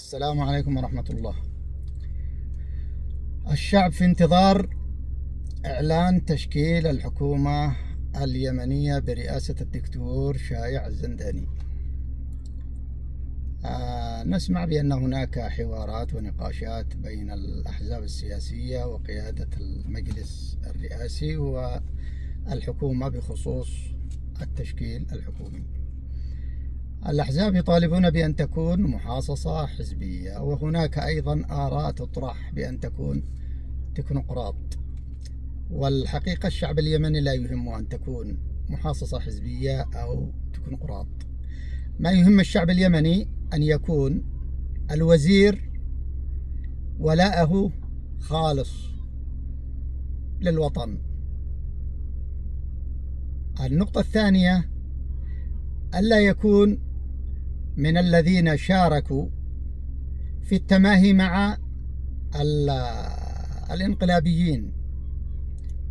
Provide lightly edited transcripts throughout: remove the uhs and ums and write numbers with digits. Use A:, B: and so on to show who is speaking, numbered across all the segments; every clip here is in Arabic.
A: السلام عليكم ورحمة الله. الشعب في انتظار إعلان تشكيل الحكومة اليمنية برئاسة الدكتور شايع الزنداني. نسمع بأن هناك حوارات ونقاشات بين الأحزاب السياسية وقيادة المجلس الرئاسي والحكومة بخصوص التشكيل الحكومي. الأحزاب يطالبون بأن تكون محاصصة حزبية، وهناك أيضا آراء تطرح بأن تكون تكنوقراط. والحقيقة الشعب اليمني لا يهمه أن تكون محاصصة حزبية أو تكنوقراط. ما يهم الشعب اليمني أن يكون الوزير ولاءه خالص للوطن. النقطة الثانية ألا يكون من الذين شاركوا في التماهي مع الانقلابيين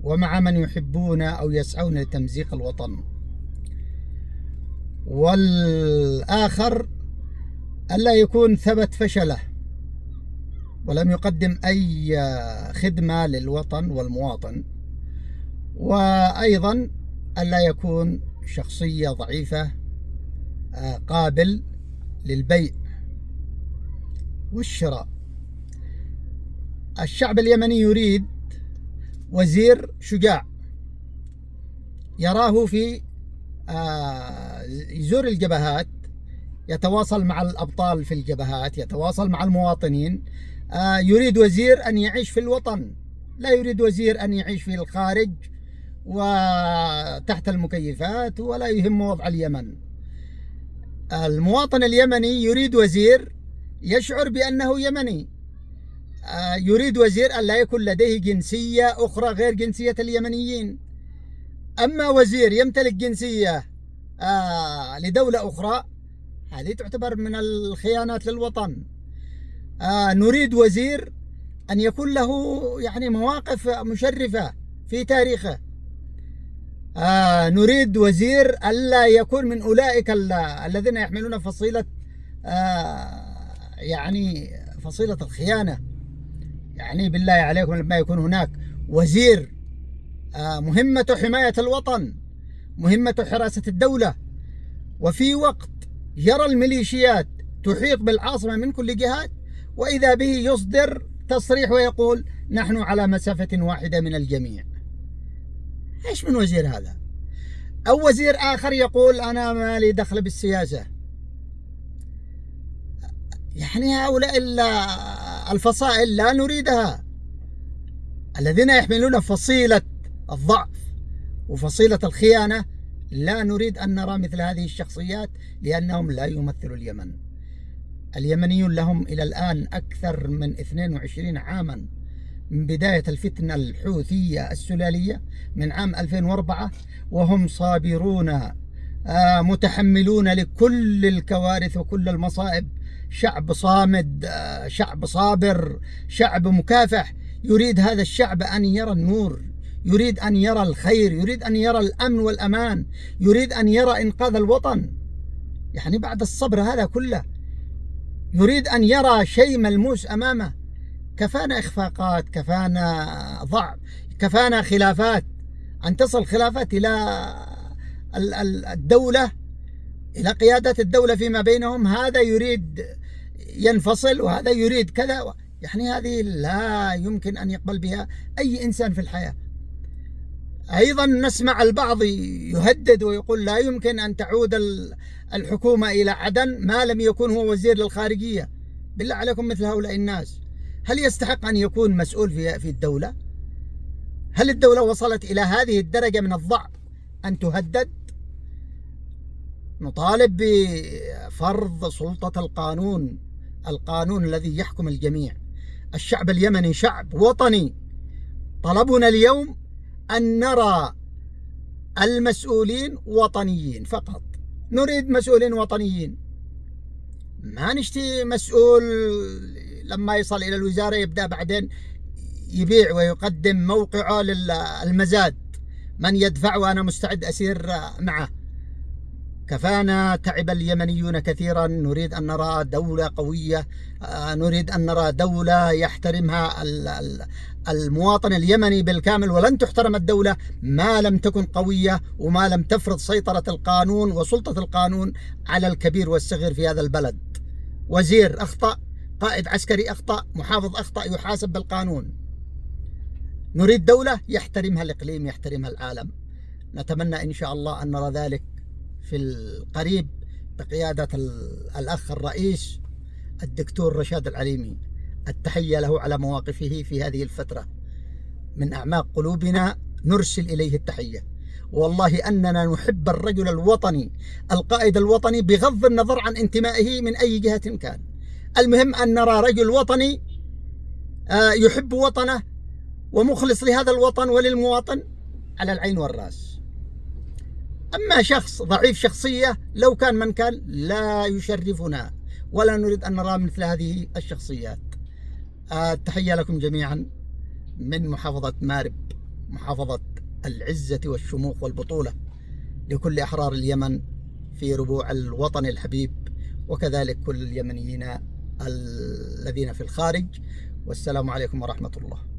A: ومع من يحبون أو يسعون لتمزيق الوطن. والآخر ألا يكون ثبت فشله ولم يقدم أي خدمة للوطن والمواطن، وأيضا ألا يكون شخصية ضعيفة قابل للبيع والشراء. الشعب اليمني يريد وزير شجاع يراه في يزور الجبهات، يتواصل مع الأبطال في الجبهات، يتواصل مع المواطنين. يريد وزير أن يعيش في الوطن، لا يريد وزير أن يعيش في الخارج وتحت المكيفات ولا يهم وضع اليمن. المواطن اليمني يريد وزير يشعر بأنه يمني، يريد وزير أن لا يكون لديه جنسية أخرى غير جنسية اليمنيين. أما وزير يمتلك جنسية لدولة أخرى، هذه تعتبر من الخيانات للوطن. نريد وزير أن يكون له مواقف مشرفة في تاريخه. نريد وزير ألا يكون من أولئك الذين يحملون فصيلة فصيلة الخيانة. بالله عليكم لما يكون هناك وزير مهمته حماية الوطن، مهمته حراسة الدولة، وفي وقت يرى الميليشيات تحيط بالعاصمة من كل جهات، وإذا به يصدر تصريح ويقول نحن على مسافة واحدة من الجميع. ايش من وزير هذا؟ أو وزير آخر يقول أنا ما لي دخل بالسياسة. هؤلاء الفصائل لا نريدها. الذين يحملون فصيلة الضعف وفصيلة الخيانة لا نريد أن نرى مثل هذه الشخصيات، لأنهم لا يمثلوا اليمن. اليمنيون لهم إلى الآن أكثر من 22 عاما من بداية الفتنة الحوثية السلالية من عام 2004، وهم صابرون متحملون لكل الكوارث وكل المصائب. شعب صامد، شعب صابر، شعب مكافح. يريد هذا الشعب أن يرى النور، يريد أن يرى الخير، يريد أن يرى الأمن والأمان، يريد أن يرى إنقاذ الوطن. بعد الصبر هذا كله يريد أن يرى شيء ملموس أمامه. كفانا إخفاقات، كفانا ضعف، كفانا خلافات، أن تصل خلافات إلى الدولة، إلى قيادة الدولة فيما بينهم. هذا يريد ينفصل وهذا يريد كذا. هذه لا يمكن أن يقبل بها أي إنسان في الحياة. أيضا نسمع البعض يهدد ويقول لا يمكن أن تعود الحكومة إلى عدن ما لم يكن هو وزير للخارجية. بالله عليكم، مثل هؤلاء الناس هل يستحق أن يكون مسؤول في الدولة؟ هل الدولة وصلت إلى هذه الدرجة من الضعف أن تهدد؟ نطالب بفرض سلطة القانون، القانون الذي يحكم الجميع. الشعب اليمني شعب وطني. طلبنا اليوم أن نرى المسؤولين وطنيين فقط. نريد مسؤولين وطنيين، ما نشتي مسؤول لما يصل إلى الوزارة يبدأ بعدين يبيع ويقدم موقعه للمزاد، من يدفع وأنا مستعد أسير معه. كفانا تعب اليمنيون كثيرا، نريد أن نرى دولة قوية، نريد أن نرى دولة يحترمها المواطن اليمني بالكامل، ولن تحترم الدولة ما لم تكن قوية وما لم تفرض سيطرة القانون وسلطة القانون على الكبير والصغير في هذا البلد. وزير أخطأ، قائد عسكري أخطأ، محافظ أخطأ، يحاسب بالقانون. نريد دولة يحترمها الإقليم، يحترمها العالم. نتمنى إن شاء الله أن نرى ذلك في القريب بقيادة الأخ الرئيس الدكتور رشاد العليمي. التحية له على مواقفه في هذه الفترة، من أعماق قلوبنا نرسل إليه التحية. والله أننا نحب الرجل الوطني القائد الوطني بغض النظر عن انتمائه من أي جهة كان. المهم أن نرى رجل وطني يحب وطنه ومخلص لهذا الوطن وللمواطن على العين والرأس. أما شخص ضعيف شخصية لو كان من كان لا يشرفنا، ولا نريد أن نرى مثل هذه الشخصيات. التحية لكم جميعا من محافظة مارب، محافظة العزة والشموخ والبطولة لكل أحرار اليمن في ربوع الوطن الحبيب، وكذلك كل اليمنيين الذين في الخارج. والسلام عليكم ورحمة الله.